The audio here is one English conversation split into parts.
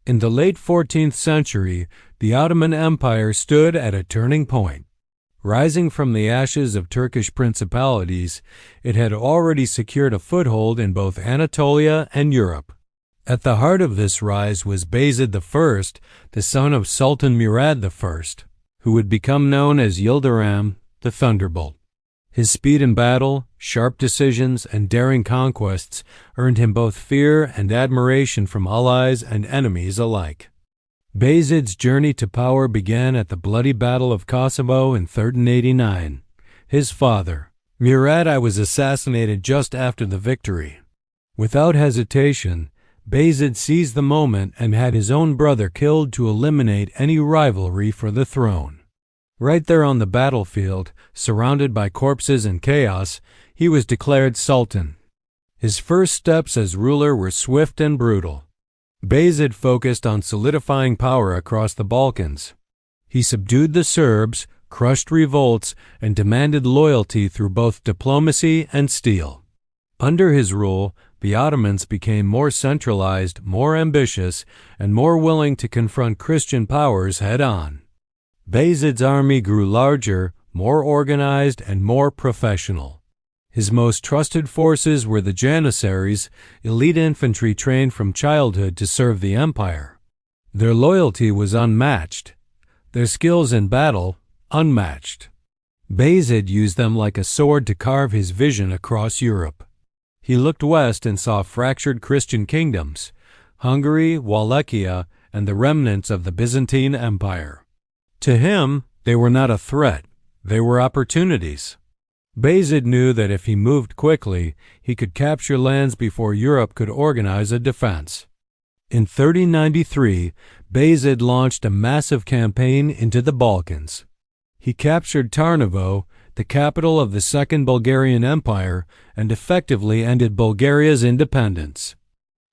In the late 14th century, the Ottoman Empire stood at a turning point. Rising from the ashes of Turkish principalities, it had already secured a foothold in both Anatolia and Europe. At the heart of this rise was Bayezid I, the son of Sultan Murad I, who would become known as Yildirim the Thunderbolt. His speed in battle, sharp decisions, and daring conquests earned him both fear and admiration from allies and enemies alike. Bayezid's journey to power began at the bloody Battle of Kosovo in 1389. His father, Murad I, was assassinated just after the victory. Without hesitation, Bayezid seized the moment and had his own brother killed to eliminate any rivalry for the throne. Right there on the battlefield, surrounded by corpses and chaos, he was declared Sultan. His first steps as ruler were swift and brutal. Bayezid focused on solidifying power across the Balkans. He subdued the Serbs, crushed revolts, and demanded loyalty through both diplomacy and steel. Under his rule, the Ottomans became more centralized, more ambitious, and more willing to confront Christian powers head-on. Bayezid's army grew larger, more organized, and more professional. His most trusted forces were the Janissaries, elite infantry trained from childhood to serve the empire. Their loyalty was unmatched, their skills in battle unmatched. Bayezid used them like a sword to carve his vision across Europe. He looked west and saw fractured Christian kingdoms, Hungary, Wallachia, and the remnants of the Byzantine Empire. To him, they were not a threat, they were opportunities. Bayezid knew that if he moved quickly, he could capture lands before Europe could organize a defense. In 1393, Bayezid launched a massive campaign into the Balkans. He captured Tarnovo, the capital of the Second Bulgarian Empire, and effectively ended Bulgaria's independence.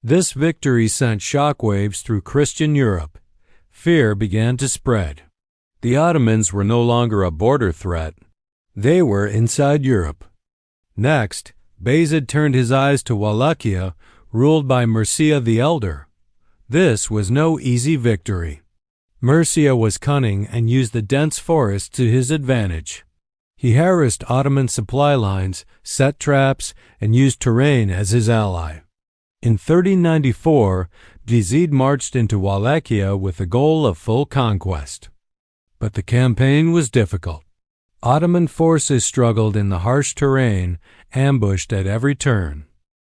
This victory sent shockwaves through Christian Europe. Fear began to spread. The Ottomans were no longer a border threat. They were inside Europe. Next, Bayezid turned his eyes to Wallachia, ruled by Mircea the Elder. This was no easy victory. Mircea was cunning and used the dense forest to his advantage. He harassed Ottoman supply lines, set traps, and used terrain as his ally. In 1394, Bayezid marched into Wallachia with the goal of full conquest. But the campaign was difficult. Ottoman forces struggled in the harsh terrain, ambushed at every turn.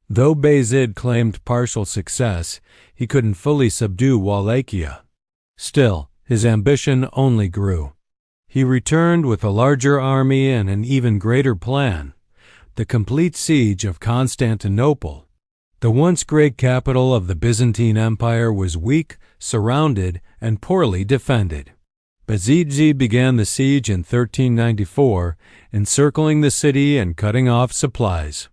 Though Bayezid claimed partial success, he couldn't fully subdue Wallachia. Still, his ambition only grew. He returned with a larger army and an even greater plan: the complete siege of Constantinople. The once great capital of the Byzantine Empire was weak, surrounded, and poorly defended. Bayezid began the siege in 1394, encircling the city and cutting off supplies.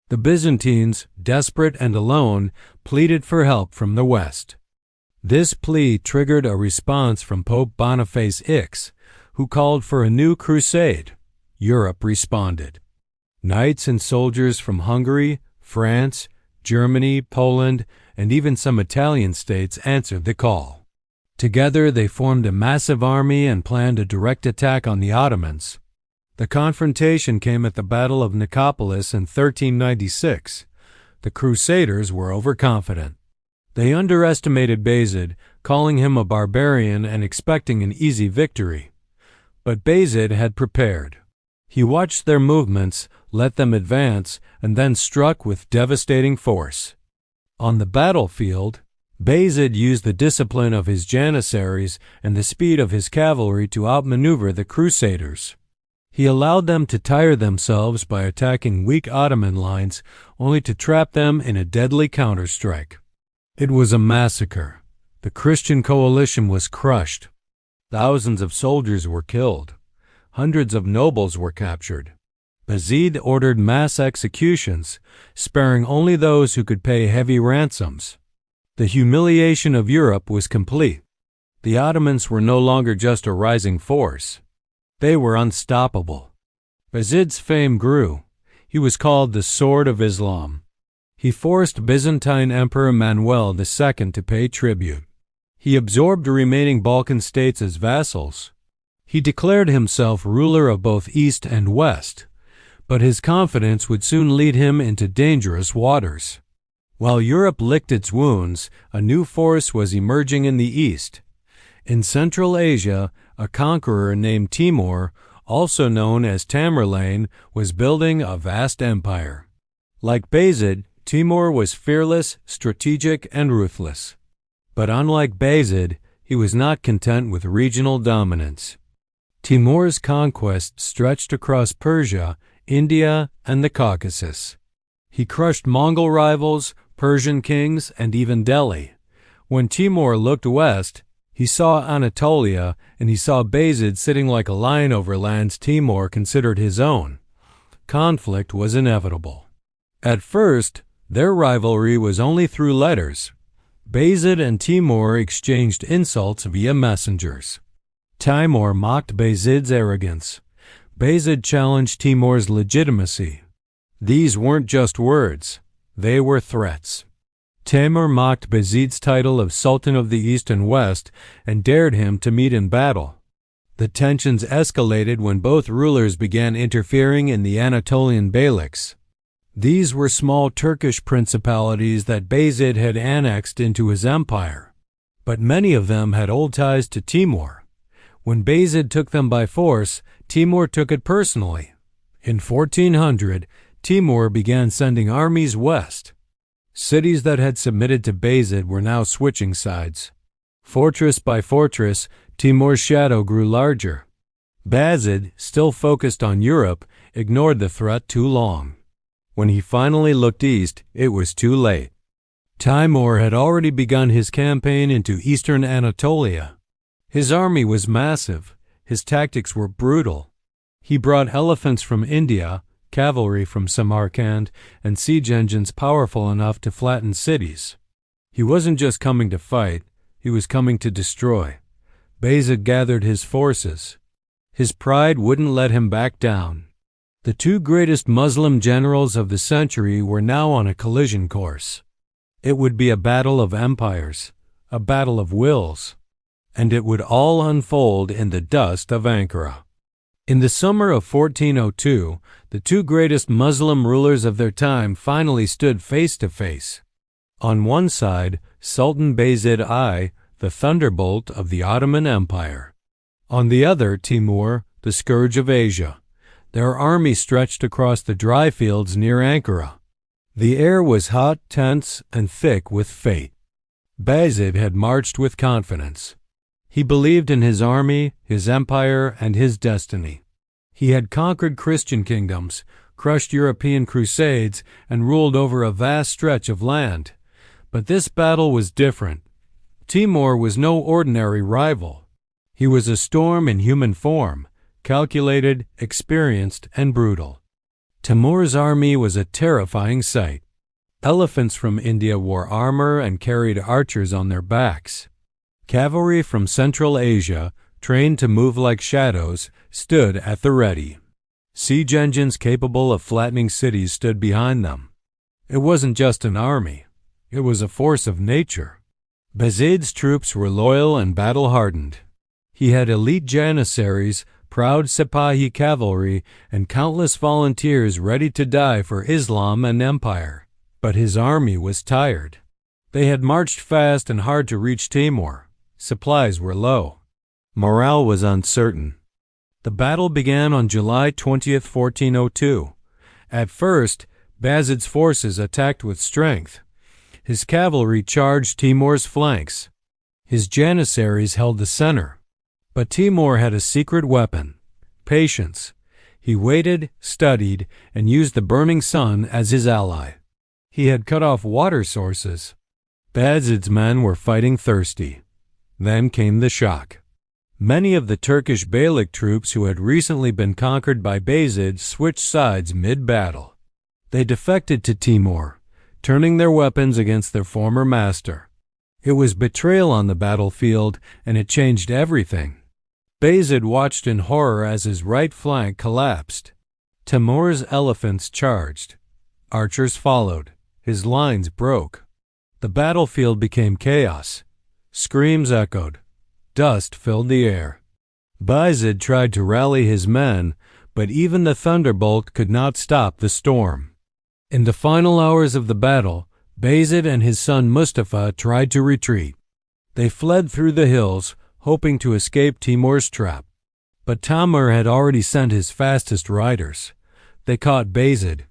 The Byzantines, desperate and alone, pleaded for help from the west. This plea triggered a response from Pope Boniface I, who called for a new crusade. Europe responded. Knights and soldiers from Hungary, France, Germany, Poland, and even some Italian states answered the call. Together they formed a massive army and planned a direct attack on the Ottomans. The confrontation came at the Battle of Nicopolis in 1396. The Crusaders were overconfident. They underestimated Bayezid, calling him a barbarian and expecting an easy victory. But Bayezid had prepared. He watched their movements, let them advance, and then struck with devastating force. On the battlefield, Bayezid used the discipline of his Janissaries and the speed of his cavalry to outmaneuver the Crusaders. He allowed them to tire themselves by attacking weak Ottoman lines, only to trap them in a deadly counterstrike. It was a massacre. The Christian coalition was crushed. Thousands of soldiers were killed. Hundreds of nobles were captured. Bayezid ordered mass executions, sparing only those who could pay heavy ransoms. The humiliation of Europe was complete. The Ottomans were no longer just a rising force. They were unstoppable. Bayezid's fame grew. He was called the Sword of Islam. He forced Byzantine Emperor Manuel II to pay tribute. He absorbed the remaining Balkan states as vassals. He declared himself ruler of both East and West, but his confidence would soon lead him into dangerous waters. While Europe licked its wounds, a new force was emerging in the East. In Central Asia, a conqueror named Timur, also known as Tamerlane, was building a vast empire. Like Bayezid, Timur was fearless, strategic, and ruthless. But unlike Bayezid, he was not content with regional dominance. Timur's conquests stretched across Persia, India, and the Caucasus. He crushed Mongol rivals, Persian kings, and even Delhi. When Timur looked west, he saw Anatolia, and he saw Bayezid sitting like a lion over lands Timur considered his own. Conflict was inevitable. At first, their rivalry was only through letters. Bayezid and Timur exchanged insults via messengers. Timur mocked Bayezid's arrogance. Bayezid challenged Timur's legitimacy. These weren't just words, they were threats. Timur mocked Bayezid's title of Sultan of the East and West and dared him to meet in battle. The tensions escalated when both rulers began interfering in the Anatolian beyliks. These were small Turkish principalities that Bayezid had annexed into his empire, but many of them had old ties to Timur. When Bayezid took them by force, Timur took it personally. In 1400, Timur began sending armies west. Cities that had submitted to Bayezid were now switching sides. Fortress by fortress, Timur's shadow grew larger. Bayezid, still focused on Europe, ignored the threat too long. When he finally looked east, it was too late. Timur had already begun his campaign into eastern Anatolia. His army was massive. His tactics were brutal. He brought elephants from India, cavalry from Samarkand, and siege engines powerful enough to flatten cities. He wasn't just coming to fight, he was coming to destroy. Bayezid gathered his forces. His pride wouldn't let him back down. The two greatest Muslim generals of the century were now on a collision course. It would be a battle of empires, a battle of wills, and it would all unfold in the dust of Ankara. In the summer of 1402, the two greatest Muslim rulers of their time finally stood face to face. On one side, Sultan Bayezid I, the Thunderbolt of the Ottoman Empire. On the other, Timur, the Scourge of Asia. Their army stretched across the dry fields near Ankara. The air was hot, tense, and thick with fate. Bayezid had marched with confidence. He believed in his army, his empire, and his destiny. He had conquered Christian kingdoms, crushed European crusades, and ruled over a vast stretch of land. But this battle was different. Timur was no ordinary rival. He was a storm in human form, calculated, experienced, and brutal. Timur's army was a terrifying sight. Elephants from India wore armor and carried archers on their backs. Cavalry from Central Asia, trained to move like shadows, stood at the ready. Siege engines capable of flattening cities stood behind them. It wasn't just an army. It was a force of nature. Bayezid's troops were loyal and battle-hardened. He had elite janissaries, proud Sipahi cavalry, and countless volunteers ready to die for Islam and empire. But his army was tired. They had marched fast and hard to reach Timur. Supplies were low. Morale was uncertain. The battle began on July 20, 1402. At first, Bayezid's forces attacked with strength. His cavalry charged Timur's flanks. His janissaries held the center. But Timur had a secret weapon: patience. He waited, studied, and used the burning sun as his ally. He had cut off water sources. Bayezid's men were fighting thirsty. Then came the shock. Many of the Turkish beylik troops who had recently been conquered by Bayezid switched sides mid-battle. They defected to Timur, turning their weapons against their former master. It was betrayal on the battlefield, and it changed everything. Bayezid watched in horror as his right flank collapsed. Timur's elephants charged. Archers followed. His lines broke. The battlefield became chaos. Screams echoed. Dust filled the air. Bayezid tried to rally his men, but even the Thunderbolt could not stop the storm. In the final hours of the battle, Bayezid and his son Mustafa tried to retreat. They fled through the hills, hoping to escape Timur's trap. But Timur had already sent his fastest riders. They caught Bayezid.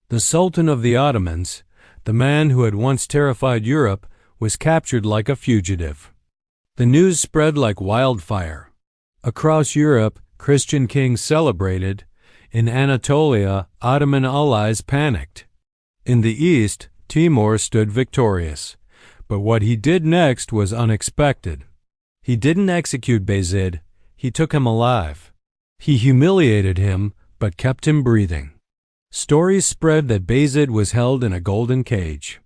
The Sultan of the Ottomans, the man who had once terrified Europe, was captured like a fugitive. The news spread like wildfire. Across Europe, Christian kings celebrated. In Anatolia, Ottoman allies panicked. In the east, Timur stood victorious. But what he did next was unexpected. He didn't execute Bayezid, he took him alive. He humiliated him, but kept him breathing. Stories spread that Bayezid was held in a golden cage.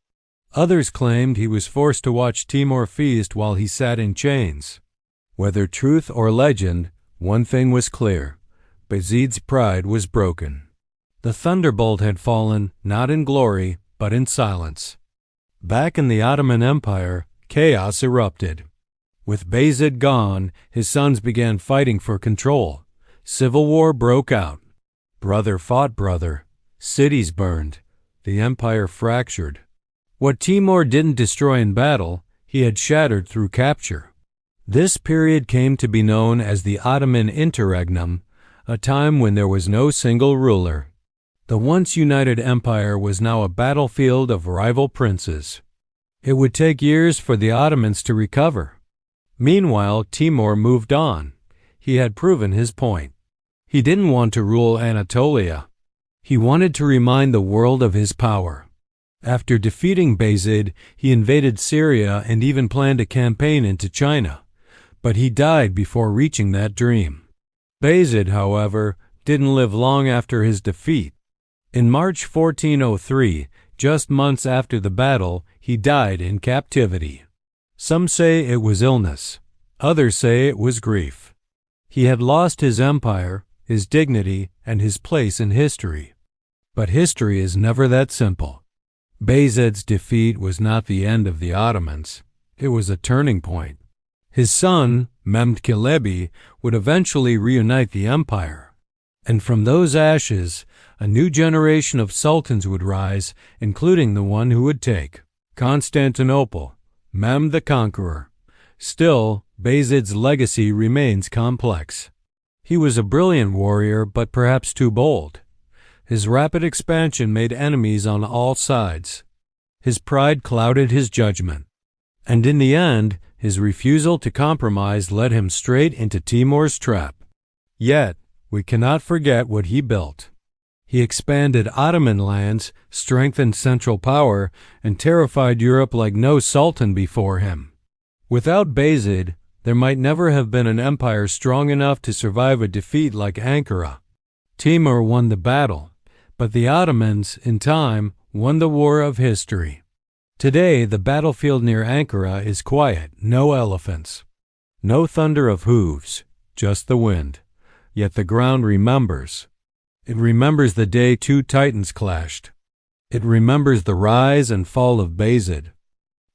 Others claimed he was forced to watch Timur feast while he sat in chains. Whether truth or legend, one thing was clear: Bayezid's pride was broken. The Thunderbolt had fallen, not in glory, but in silence. Back in the Ottoman Empire, chaos erupted. With Bayezid gone, his sons began fighting for control. Civil war broke out. Brother fought brother. Cities burned. The empire fractured. What Timur didn't destroy in battle, he had shattered through capture. This period came to be known as the Ottoman Interregnum, a time when there was no single ruler. The once united empire was now a battlefield of rival princes. It would take years for the Ottomans to recover. Meanwhile, Timur moved on. He had proven his point. He didn't want to rule Anatolia. He wanted to remind the world of his power. After defeating Bayezid, he invaded Syria and even planned a campaign into China. But he died before reaching that dream. Bayezid, however, didn't live long after his defeat. In March 1403, just months after the battle, he died in captivity. Some say it was illness. Others say it was grief. He had lost his empire, his dignity, and his place in history. But history is never that simple. Bayezid's defeat was not the end of the Ottomans. It was a turning point. His son, Mehmed Çelebi, would eventually reunite the empire. And from those ashes, a new generation of sultans would rise, including the one who would take Constantinople, Mehmed the Conqueror. Still, Bayezid's legacy remains complex. He was a brilliant warrior, but perhaps too bold. His rapid expansion made enemies on all sides. His pride clouded his judgment. And in the end, his refusal to compromise led him straight into Timur's trap. Yet, we cannot forget what he built. He expanded Ottoman lands, strengthened central power, and terrified Europe like no sultan before him. Without Bayezid, there might never have been an empire strong enough to survive a defeat like Ankara. Timur won the battle, but the Ottomans, in time, won the war of history. Today, the battlefield near Ankara is quiet, no elephants. No thunder of hooves, just the wind. Yet the ground remembers. It remembers the day two titans clashed. It remembers the rise and fall of Bayezid.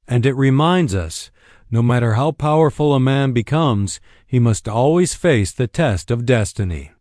And it reminds us, no matter how powerful a man becomes, he must always face the test of destiny.